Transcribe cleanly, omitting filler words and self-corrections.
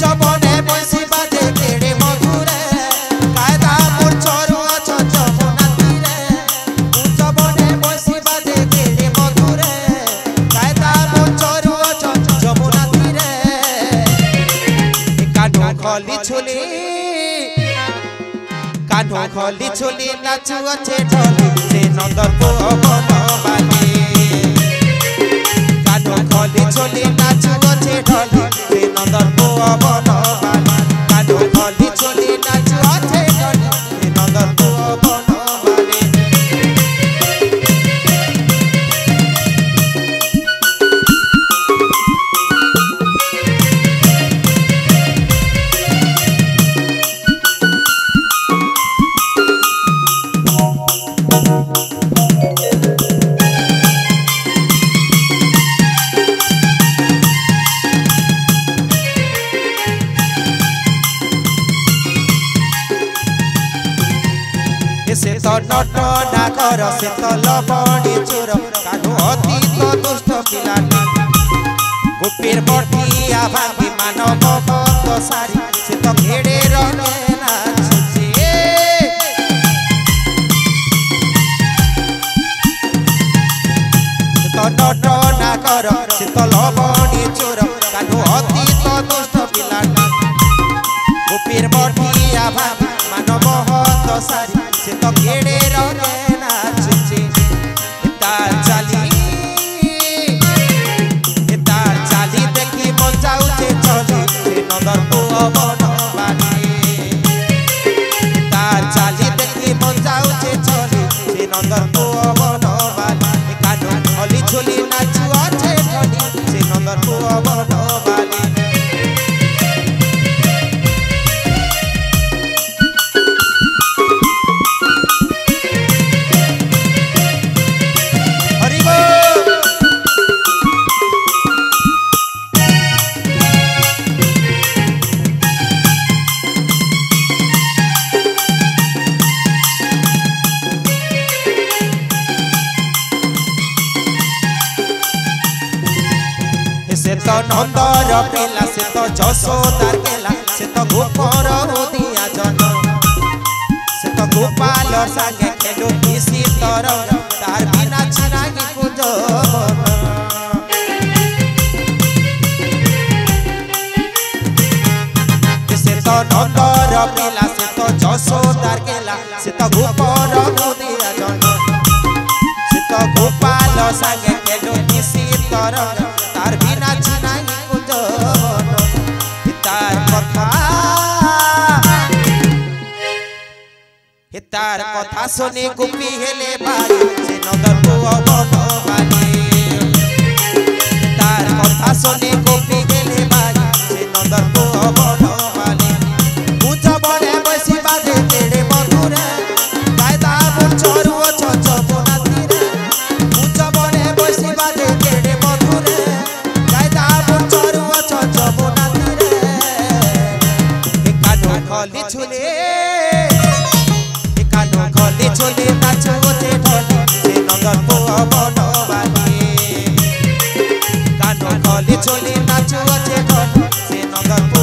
जबने बंसी बाजे केड़े मधुरे कायदा मोर चोरू अछ जमुना तीरे जबने बंसी बाजे केड़े मधुरे कायदा मोर चोरू अछ जमुना तीरे कानो खली छुली नाचु अच्छे ढोली से नंदर को बन बाली कानो खली छुली नाचु अच्छे ढोली से नंदर को बन बाली कानो खली छुली नाचु अच्छे ढोली से नंदर को बन बाली से तो नट नागर से तो लबणी चोर कानो अतीत दुष्ट पिलाटी गोपीर बटिया भांगी मानव भक्त सारी से तो घेड़े रंगे नाचुचे से तो नट नागर से तो लबणी चोर कानो अतीत दुष्ट पिलाटी गोपीर बटिया भांगी मानव भक्त सारी से तो घेड़े रंगे नाचुचे तार चाली देखी मन जाऊचे चली से नंदर को बन बाली तार चाली देखी मन जाऊचे चली से नंदर को बन बाली कानो खली छुली नाचु अच्छे ढोली से नंदर को बन बाली से तो नंदर पिला से तो जशोदार केला से तो गोपर दिया जन से तो गोपाल संगे खेलो किसी तरह तार बिना चिरागी कुंजन से तो नंदर पिला से तो जशोदार केला से तो गोपर दिया जन से तो गोपाल संगे खेलो किसी तरह तार बिना चिनाई कुंजन तार कथा सुनी गुपी हेले बाली से नंदर को बन बाली तार कथा सुनी गुपी हेले बाली से नंदर को बन बाली जबने बंसी बाजे केड़े मधुरे कायदा मोर चोरू अछ जमुना तीरे जबने बंसी बाजे केड़े मधुरे कायदा मोर चोरू अछ जमुना तीरे कानो खली छुले नाचो अच्छे ढोली से नंदर को बन बाली कानो खली छुली नाचो अच्छे ढोली से नंदर को